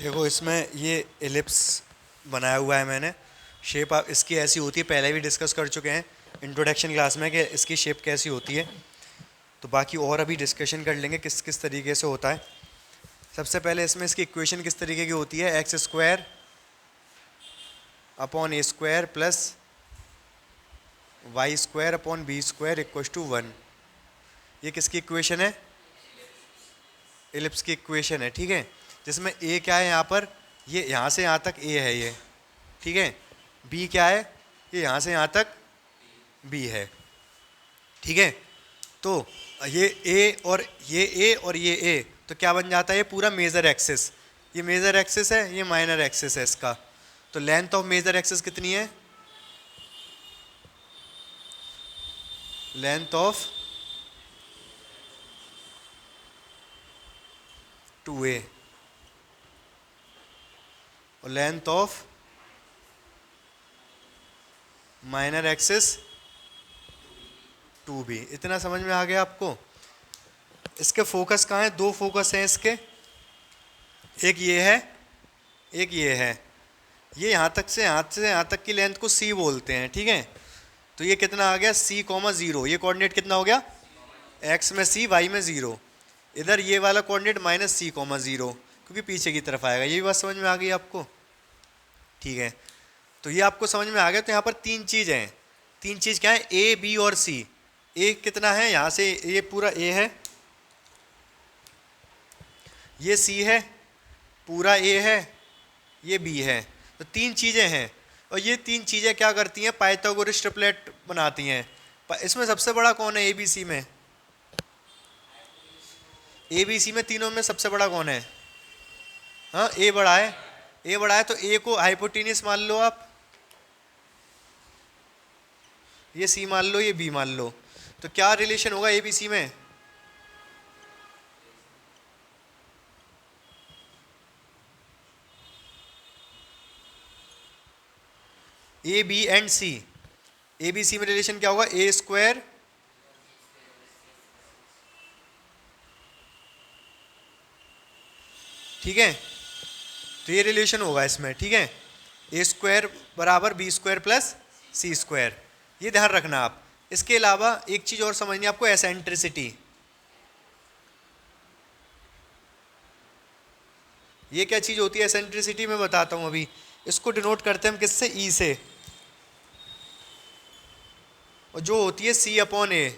देखो इसमें ये एलिप्स बनाया हुआ है मैंने। शेप आप इसकी ऐसी होती है, पहले भी डिस्कस कर चुके हैं इंट्रोडक्शन क्लास में कि इसकी शेप कैसी होती है। तो बाकी और अभी डिस्कशन कर लेंगे किस किस तरीके से होता है। सबसे पहले इसमें इसकी इक्वेशन किस तरीके की होती है, x square upon A square plus y square upon B square equal to 1। ये किसकी इक्वेशन है, एलिप्स की इक्वेशन है, ठीक है। जिसमें ए क्या है यहाँ पर, ये यहाँ से यहाँ तक ए है ये, ठीक है। बी क्या है, ये यहाँ से यहाँ तक बी है, ठीक है। तो ये ए और ये ए तो क्या बन जाता है, ये पूरा मेजर एक्सिस, ये मेजर एक्सिस है, ये माइनर एक्सिस है इसका। तो लेंथ ऑफ मेजर एक्सिस कितनी है, लेंथ ऑफ 2a और length of minor axis 2b। इतना समझ में आ गया आपको। इसके फोकस कहाँ है, दो फोकस हैं इसके, एक ये है एक ये है। ये यहाँ तक से यहाँ तक की लेंथ को c बोलते हैं, ठीक है। तो ये कितना आ गया, c, 0। ये कोऑर्डिनेट कितना हो गया, x में c, y में 0। इधर ये वाला कोऑर्डिनेट -c, 0, क्योंकि पीछे की तरफ आएगा। ये भी बात समझ में आ गई आपको, ठीक है। तो ये आपको समझ में आ गया। तो यहाँ पर तीन चीज़ हैं, तीन चीज़ क्या है, a, b और c। a कितना है, यहाँ से ये पूरा a है, ये c है, पूरा a है, ये b है। तो तीन चीज़ें हैं और ये तीन चीज़ें क्या करती हैं, पाइथागोरस ट्रिपलेट बनाती हैं। इसमें सबसे बड़ा कौन है, ABC में, ABC में तीनों में सबसे बड़ा कौन है, हाँ A बड़ा है, A बड़ा है। तो A को हाइपोटेन्यूस मान लो आप, ये C मान लो, ये B मान लो। तो क्या रिलेशन होगा ABC में, A, B and C। ABC में रिलेशन क्या होगा, A स्क्वायर ठीक है। तो ये रिलेशन होगा इसमें, ठीक है। A स्क्वायर बराबर B square plus C square, ये ध्यान रखना आप। इसके अलावा एक चीज और समझनी है आपको, एसेंट्रिसिटी। ये क्या चीज होती है एसेंट्रिसिटी, मैं बताता हूं अभी। इसको डिनोट करते हैं हम किससे, E से, और जो होती है C अपॉन A,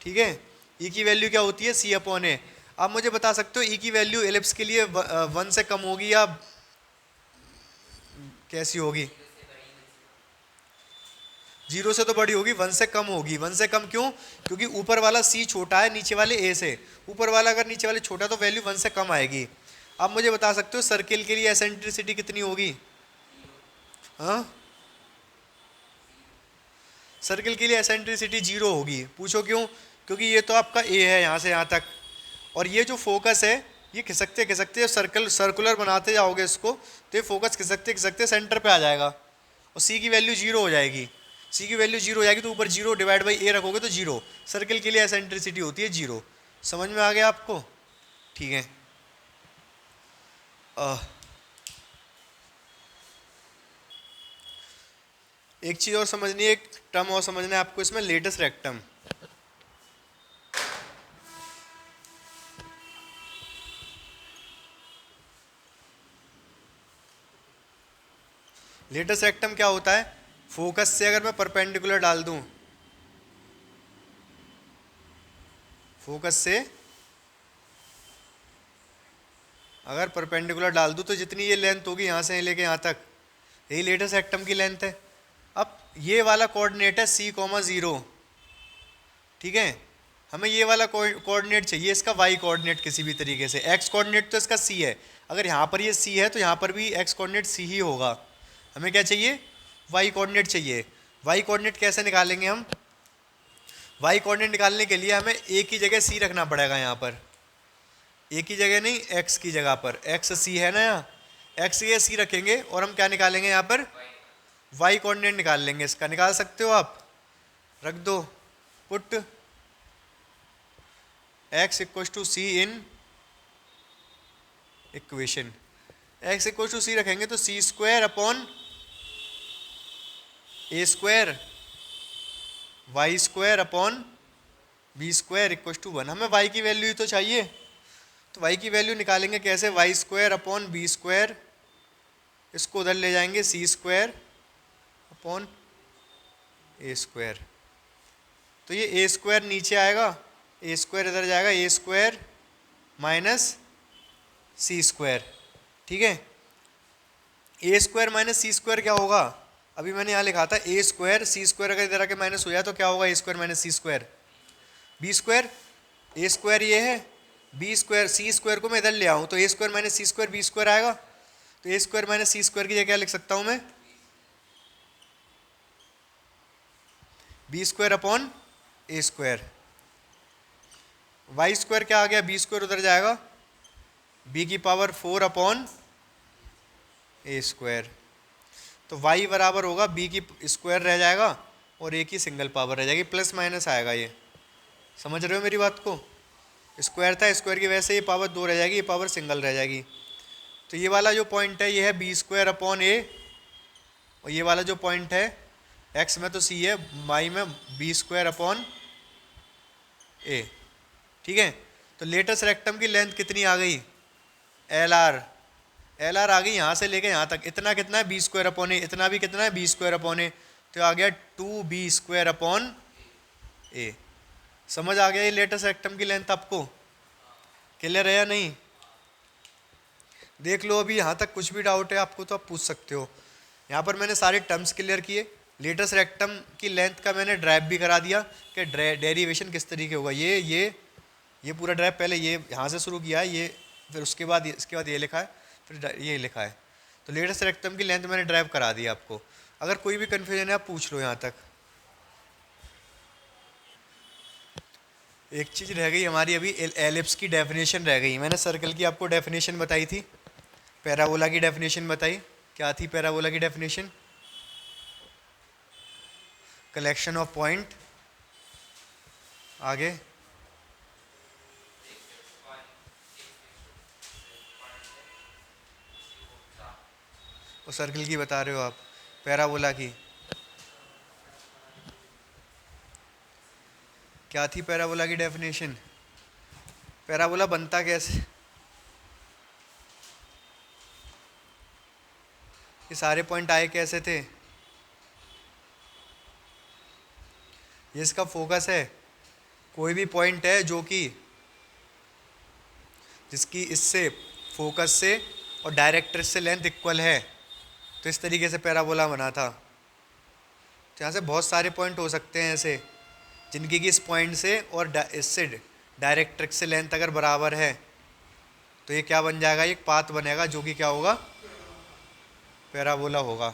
ठीक है। E की वैल्यू क्या होती है, C अपॉन A। आप मुझे बता सकते हो E की वैल्यू एलिप्स के लिए 1 से कम होगी या कैसी होगी, 0 से तो बड़ी होगी, 1 से कम होगी। 1 से कम क्यों, क्योंकि ऊपर वाला C छोटा है नीचे वाले A से। ऊपर वाला अगर नीचे वाले छोटा तो वैल्यू 1 से कम आएगी। आप मुझे बता सकते हो सर्किल के लिए एसेंट्रिसिटी कितनी होगी, हाँ सर्किल के लिए एसेंट्रिसिटी 0 होगी। पूछो क्यों, क्योंकि ये तो आपका A है यहाँ से यहाँ तक, और ये जो फोकस है ये खिसकते खिसकते सर्कुलर बनाते जाओगे इसको, तो ये फोकस खिसकते खिसकते सेंटर पे आ जाएगा और C की वैल्यू 0 हो जाएगी। C की वैल्यू 0 हो जाएगी तो ऊपर 0 डिवाइड बाई A रखोगे तो 0। सर्किल के लिए एसेंट्रिसिटी होती है 0। समझ में आ गया आपको, ठीक है। एक चीज़ और समझनी है, एक टर्म और समझना है आपको इसमें, लेटस रेक्टम। लेटस रेक्टम क्या होता है, फोकस से अगर मैं परपेंडिकुलर डाल दूं, फोकस से अगर परपेंडिकुलर डाल दूं तो जितनी ये लेंथ होगी यहाँ से लेके यहाँ तक, यही लेटस रेक्टम की लेंथ है। अब ये वाला कोऑर्डिनेट है C, 0, ठीक है। हमें ये वाला कोऑर्डिनेट चाहिए, इसका y कोऑर्डिनेट किसी भी तरीके से। x कोऑर्डिनेट तो इसका C है, अगर यहाँ पर ये C है तो यहाँ पर भी x कोऑर्डिनेट C ही होगा। हमें क्या चाहिए, y कोऑर्डिनेट चाहिए। y कोऑर्डिनेट कैसे निकालेंगे हम, y कोऑर्डिनेट निकालने के लिए हमें a की जगह c रखना पड़ेगा। यहाँ पर a की जगह नहीं, x की जगह पर, x c है ना, यहाँ x की c रखेंगे और हम क्या निकालेंगे, यहाँ पर y कोऑर्डिनेट निकाल लेंगे। इसका निकाल सकते हो आप, रख दो, put x equal to c in equation. X equal to C रखेंगे तो C square upon A square Y square upon B square equal to 1। हमें वाई की वैल्यू ही तो चाहिए, तो वाई की वैल्यू निकालेंगे कैसे, y square upon B square, इसको उधर ले जाएंगे सी स्क्वायर अपॉन ए स्क्वायर। तो ये ए स्क्वायर नीचे आएगा, ए स्क्वायर इधर जाएगा, ए स्क्वायर माइनस सी स्क्वायर। ठीक है, ए स्क्वायर माइनस सी स्क्वायर क्या होगा, अभी मैंने यहाँ लिखा था ए स्क्वायर, सी स्क्वायर अगर इधर आके माइनस हो जाए तो क्या होगा, ए स्क्वायर माइनस सी स्क्वायर बी स्क्वायर। ए स्क्वायर ये है, बी स्क्वायर सी स्क्वायर को मैं इधर ले आऊँ तो A square minus C square B square आएगा। तो A square minus C square की जगह क्या लिख सकता हूँ मैं, बी स्क्वायर अपॉन ए स्क्वायर। वाई स्क्वायर क्या आ गया, बी स्क्वायर उधर जाएगा, बी की पावर 4 अपॉन ए स्क्वायर। तो y बराबर होगा b की स्क्वायर रह जाएगा और a की सिंगल पावर रह जाएगी, प्लस माइनस आएगा। ये समझ रहे हो मेरी बात को, स्क्वायर था, स्क्वायर की वजह से ये पावर 2 रह जाएगी, ये पावर सिंगल रह जाएगी। तो ये वाला जो पॉइंट है ये है बी स्क्वायर अपॉन ए, और ये वाला जो पॉइंट है x में तो c है, y में बी स्क्वायर अपॉन ए। ठीक है, तो लेटेस्ट रेक्टम की लेंथ कितनी आ गई, एल आर आ गई यहाँ से लेके यहाँ तक, इतना कितना है बी स्क्वायर अपॉन ए, इतना भी कितना है बी स्क्वायर अपॉन ए, तो आ गया 2b स्क्वायर अपॉन ए। समझ आ गया ये लेटेस्ट रेक्टम की लेंथ आपको, क्लियर है या नहीं, देख लो। अभी यहाँ तक कुछ भी डाउट है आपको तो आप पूछ सकते हो। यहाँ पर मैंने सारे टर्म्स क्लियर किए, लेटेस्ट रेक्टम की लेंथ का मैंने ड्राइव भी करा दिया कि डेरिवेशन किस तरीके होगा। ये पूरा ड्राइव पहले ये यहाँ से शुरू किया है, ये फिर उसके बाद इसके बाद ये लिखा है, फिर ये लिखा है। तो लेटेस्ट रेक्टम की लेंथ मैंने ड्राइव करा दी आपको। अगर कोई भी कन्फ्यूजन है आप पूछ लो यहाँ तक। एक चीज़ रह गई हमारी अभी, एलिप्स की डेफिनेशन रह गई। मैंने सर्कल की आपको डेफिनेशन बताई थी, पैराबोला की डेफिनेशन बताई, क्या थी पैराबोला की डेफिनेशन, कलेक्शन ऑफ पॉइंट, आगे वो सर्कल की बता रहे हो आप, पैराबोला की क्या थी पैराबोला की डेफिनेशन, पैराबोला बनता कैसे, ये सारे पॉइंट आए कैसे थे, ये इसका फोकस है, कोई भी पॉइंट है जो कि जिसकी इससे फोकस से और डायरेक्ट्रिक्स से लेंथ इक्वल है, तो इस तरीके से पैराबोला बना था। तो यहाँ से बहुत सारे पॉइंट हो सकते हैं ऐसे जिनकी कि इस पॉइंट से और इससे डायरेक्ट्रिक्स से लेंथ अगर बराबर है तो ये क्या बन जाएगा, एक पाथ बनेगा जो कि क्या होगा, पैराबोला होगा।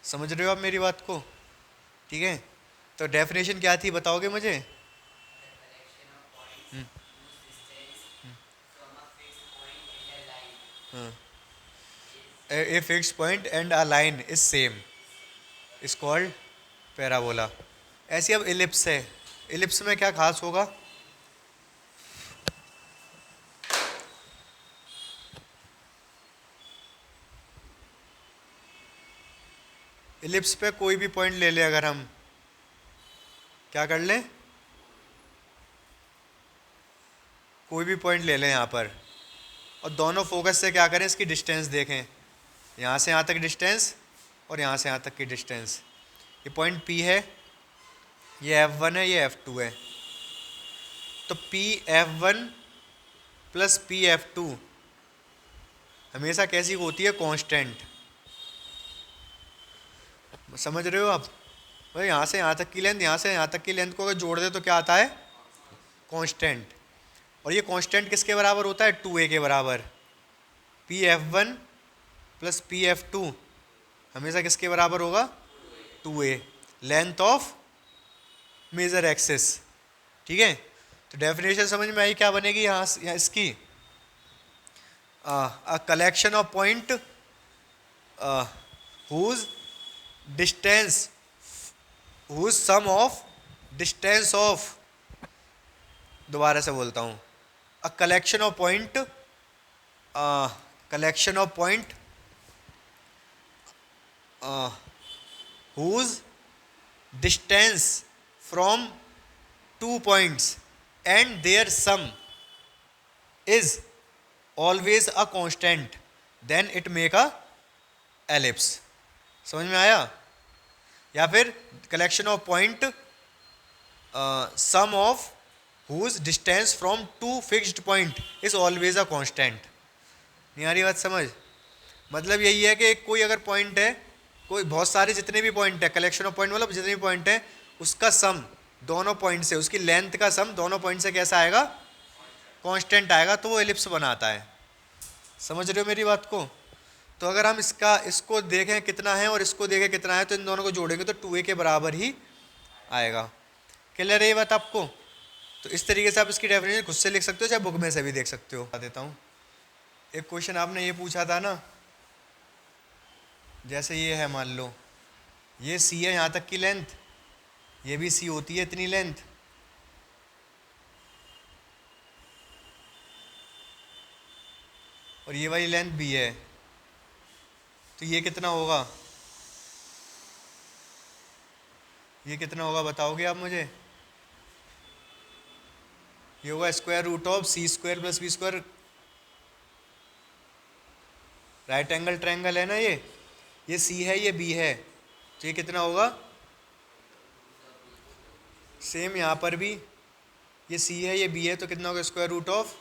समझ रहे हो आप मेरी बात को, ठीक है। तो डेफिनेशन क्या थी बताओगे मुझे, a fixed point and a line is same is called parabola. ऐसी अब इलिप्स है, इलिप्स में क्या खास होगा, इलिप्स पे कोई भी पॉइंट ले लें, अगर हम क्या कर लें, कोई भी पॉइंट ले लें यहाँ पर, और दोनों फोकस से क्या करें, इसकी डिस्टेंस देखें, यहाँ से यहाँ तक डिस्टेंस और यहाँ से यहाँ तक की डिस्टेंस। ये पॉइंट P है, ये F1 है, ये F2 है। तो PF1 प्लस PF2 हमेशा कैसी होती है, कांस्टेंट। समझ रहे हो आप, भाई यहाँ से यहाँ तक की लेंथ, यहाँ से यहाँ तक की लेंथ को अगर जोड़ दे तो क्या आता है, कांस्टेंट। और ये कांस्टेंट किसके बराबर होता है, 2a के बराबर। PF1 प्लस PF2 हमेशा किसके बराबर होगा, 2a, length of major axis. ठीक है, तो डेफिनेशन समझ में आई क्या बनेगी यहाँ इसकी, a collection of point whose distance, whose sum of distance of, दोबारा से बोलता हूँ, a collection of point collection of point whose distance from 2 points and their sum is always a constant, then it make a ellipse. समझ में आया? या फिर collection of point sum of whose distance from 2 fixed point is always a constant. नहीं आ रही बात समझ? मतलब यही है कि कोई अगर पॉइंट है, कोई बहुत सारे जितने भी पॉइंट है, कलेक्शन ऑफ पॉइंट मतलब जितने भी पॉइंट है, उसका सम दोनों पॉइंट से, उसकी लेंथ का सम दोनों पॉइंट से कैसा आएगा? कांस्टेंट आएगा, तो वो एलिप्स बनाता है। समझ रहे हो मेरी बात को? तो अगर हम इसको देखें कितना है और इसको देखें कितना है, तो इन दोनों को जोड़ेंगे तो 2a के बराबर ही आएगा। क्लियर है ये बात आपको? तो इस तरीके से आप इसकी डेफिनेशन खुद से लिख सकते हो, चाहे बुक में से भी देख सकते हो। बता देता हूँ, एक क्वेश्चन आपने ये पूछा था ना, जैसे ये है, मान लो ये सी है यहाँ तक की लेंथ, ये भी सी होती है इतनी लेंथ, और ये वाली लेंथ भी है, तो ये कितना होगा? ये कितना होगा बताओगे आप मुझे? ये होगा square root of c square plus b square. Right angle triangle है ना ये सी है, ये बी है, तो ये कितना होगा? सेम यहाँ पर भी ये सी है, ये बी है, तो कितना होगा? स्क्वायर रूट ऑफ,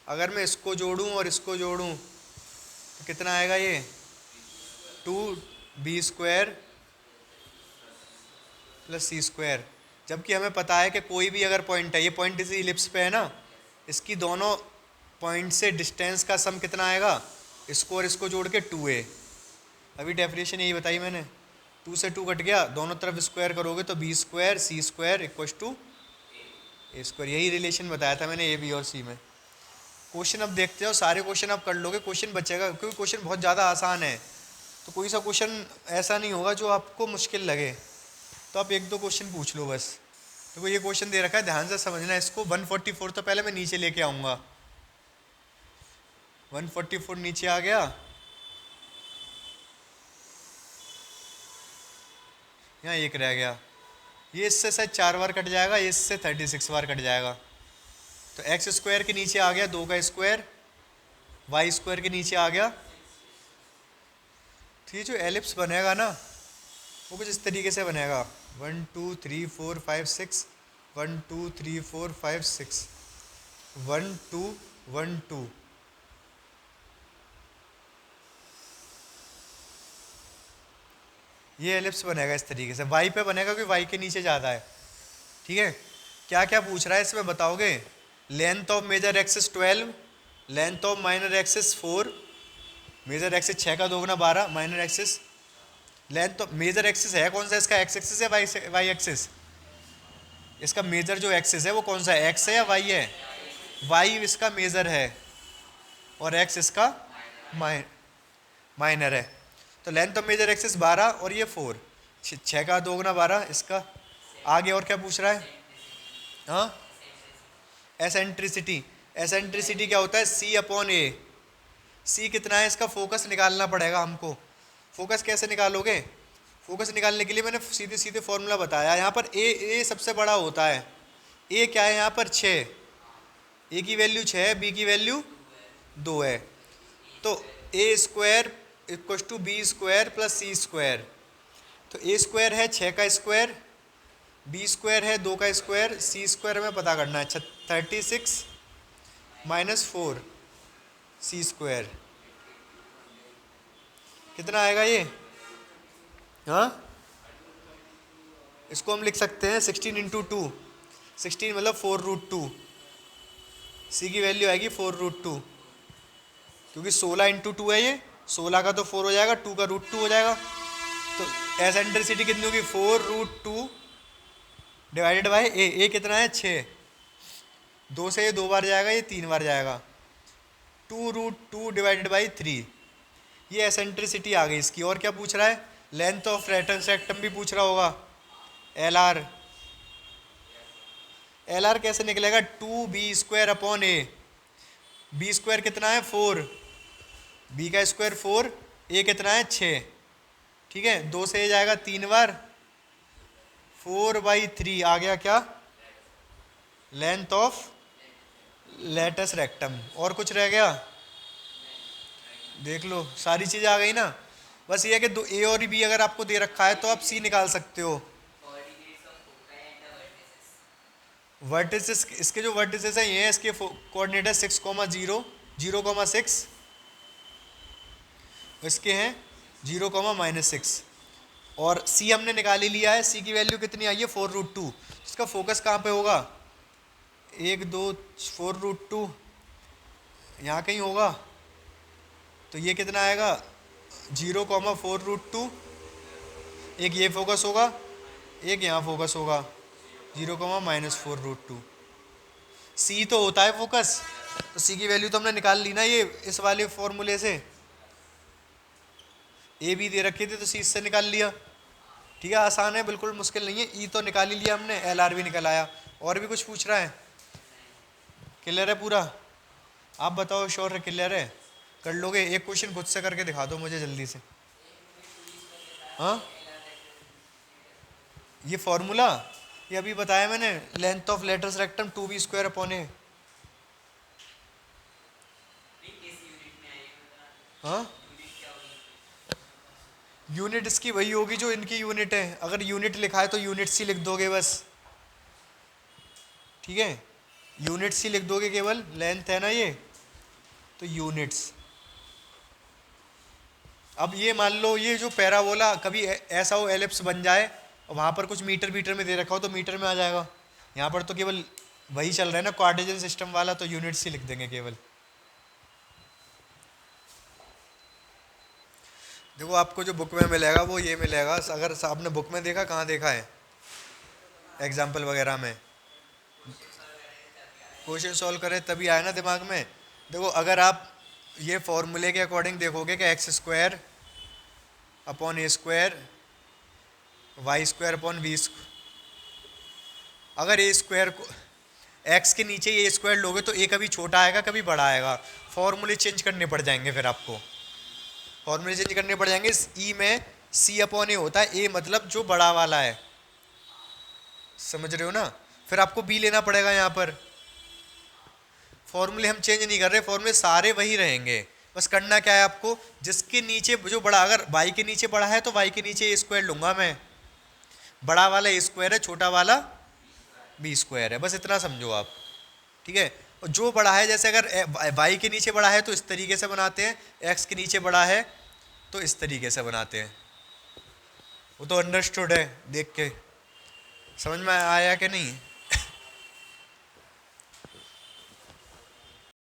अगर मैं इसको जोड़ूं और इसको जोड़ूं तो कितना आएगा? ये 2b square plus C square. जबकि हमें पता है कि कोई भी अगर पॉइंट है, ये पॉइंट इसी इलिप्स पे है ना, इसकी दोनों पॉइंट से डिस्टेंस का सम कितना आएगा? इसको और इसको जोड़ के 2a। अभी डेफिनेशन यही बताई मैंने, 2 से 2 कट गया, दोनों तरफ स्क्वायर करोगे तो b square c square equal to a square. यही रिलेशन बताया था मैंने ए बी और सी में। क्वेश्चन अब देखते हो, सारे क्वेश्चन आप कर लोगे, क्वेश्चन बचेगा क्योंकि क्वेश्चन बहुत ज़्यादा आसान है, तो कोई सा क्वेश्चन ऐसा नहीं होगा जो आपको मुश्किल लगे, तो आप 1-2 क्वेश्चन पूछ लो बस। तो ये क्वेश्चन दे रखा है, ध्यान से समझना इसको। 144 तो पहले मैं नीचे लेके आऊँगा, 144 नीचे आ गया, यहाँ 1 रह गया, ये इससे शायद 4 बार कट जाएगा, ये इससे 36 बार कट जाएगा, तो एक्स स्क्वायर के नीचे आ गया 2 का स्क्वायर, वाई स्क्वायर के नीचे आ गया। तो ये जो एलिप्स बनेगा ना, वो कुछ इस तरीके से बनेगा, 1 2 3 4 5 6, 1 2 3 4 5 6, 1 2 1 2। ये एलिप्स बनेगा इस तरीके से, वाई पे बनेगा क्योंकि वाई के नीचे ज़्यादा है। ठीक है, क्या क्या पूछ रहा है इसमें बताओगे? Length of major axis 12, length of minor axis 4, major axis 6 का 2 गुना 12, minor axis, length of major axis है कौन सा इसका? एक्स एक्सिस है वाई एक्सिस? इसका मेजर जो एक्सिस है वो कौन सा है? एक्स है या वाई है? वाई इसका मेजर है और एक्स इसका माइनर है। तो लेंथ ऑफ मेजर एक्सिस 12 और ये 4, 6 का 2 गुना 12 इसका। आगे और क्या पूछ रहा है? हाँ, एसेंट्रिसिटी। एसेंट्रिसिटी क्या होता है? सी अपॉन ए। सी कितना है इसका? फोकस निकालना पड़ेगा हमको। फोकस कैसे निकालोगे? फोकस निकालने के लिए मैंने सीधे सीधे फॉर्मूला बताया। यहाँ पर ए सबसे बड़ा होता है। ए क्या है यहाँ पर? 6। ए की वैल्यू 6 है, बी की वैल्यू 2 है। तो A square equal to B square plus C square. तो ए स्क्वायर है 6 का स्क्वायर, बी स्क्वायर है 2 का स्क्वायर, सी स्क्वायर हमें पता करना है 36 माइनस 4 सी स्क्वायर। कितना आएगा ये? हाँ, इसको हम लिख सकते हैं 16 इंटू 2। 16 मतलब 4√2। सी की वैल्यू आएगी 4√2, क्योंकि 16 इंटू 2 है ये, 16 का तो 4 हो जाएगा, 2 का √2 हो जाएगा। तो एसेंट्रिसिटी कितनी होगी? 4√2 डिवाइडेड बाई ए कितना है? 6। 2 से ये 2 बार जाएगा, ये 3 बार जाएगा, 2√2 डिवाइडेड बाई 3। ये एसेंट्रिसिटी आ गई इसकी। और क्या पूछ रहा है? लेंथ ऑफ रेक्टेंगल सेक्टम भी पूछ रहा होगा, एल आर। एल आर कैसे निकलेगा? 2b स्क्वायर अपॉन ए। बी स्क्वायर कितना है 4, बी का स्क्वायर 4, ए कितना है 6, ठीक है। 2 से ये जाएगा 3 बार, 4/3 आ गया क्या, लेंथ ऑफ लेटस रेक्टम। और कुछ रह गया, देख लो सारी चीज़ आ गई ना। बस ये है कि दो ए और बी अगर आपको दे रखा है तो आप सी निकाल सकते हो। वर्टिसेस, इसके जो वर्टिसेस हैं ये है, इसके कोऑर्डिनेट है 6,0, 0,6, इसके हैं 0,-6। और सी हमने निकाल ही लिया है, सी की वैल्यू कितनी आई है 4√2। इसका फोकस कहाँ पे होगा, 1 2 4√2 यहाँ कहीं होगा, तो ये कितना आएगा 0,4√2। एक ये फोकस होगा, एक यहाँ फोकस होगा 0,-4√2। सी तो होता है फोकस, तो सी की वैल्यू तो हमने निकाल ली ना ये इस वाले फॉर्मूले से। ए बी दे रखी थी तो सी इससे निकाल लिया, ठीक है। आसान है, बिल्कुल मुश्किल नहीं है। ई तो निकाल ही लिया हमने, एल आर भी निकल आया। और भी कुछ पूछ रहा है, क्लियर है पूरा? आप बताओ, श्योर है, क्लियर है, कर लोगे? एक क्वेश्चन खुद से करके दिखा दो मुझे जल्दी से। हाँ, ये फॉर्मूला ये अभी बताया मैंने, length of latus rectum 2b²/a। हाँ, यूनिट इसकी वही होगी जो इनकी यूनिट है। अगर यूनिट लिखा है तो यूनिट सी लिख दोगे बस, ठीक है। यूनिट सी लिख दोगे, केवल लेंथ है ना ये, तो यूनिट्स। अब ये मान लो ये जो पैराबोला कभी ऐसा हो एलिप्स बन जाए और वहाँ पर कुछ मीटर मीटर में दे रखा हो तो मीटर में आ जाएगा। यहाँ पर तो केवल वही चल रहा है ना क्वाड्रेजन सिस्टम वाला, तो यूनिट्स ही लिख देंगे केवल। देखो आपको जो बुक में मिलेगा वो ये मिलेगा। अगर आपने बुक में देखा, कहाँ देखा है, एग्जाम्पल वगैरह में क्वेश्चन सॉल्व करें तभी आया ना दिमाग में। देखो अगर आप ये फॉर्मूले के अकॉर्डिंग देखोगे कि x² upon a² y² upon v², अगर a² को x के नीचे a² लोगे तो a कभी छोटा आएगा कभी बड़ा आएगा। फॉर्मूले चेंज करने पड़ जाएंगे, फिर आपको फॉर्मूले चेंज करने पड़ जाएंगे। ई में c अपॉन a होता है, a मतलब जो बड़ा वाला है, समझ रहे हो ना। फिर आपको b लेना पड़ेगा यहाँ पर। फॉर्मूले हम चेंज नहीं कर रहे, फॉर्मूले सारे वही रहेंगे। बस करना क्या है आपको, जिसके नीचे जो बड़ा, अगर y के नीचे बड़ा है तो y के नीचे a² लूंगा मैं। बड़ा वाला a² है, छोटा वाला b² है, बस इतना समझो आप, ठीक है। और जो बड़ा है, जैसे अगर y के नीचे बड़ा है तो इस तरीके से बनाते हैं, x के नीचे बड़ा है तो इस तरीके से बनाते हैं। वो तो अंडरस्टूड है, देख के समझ में आया कि नहीं?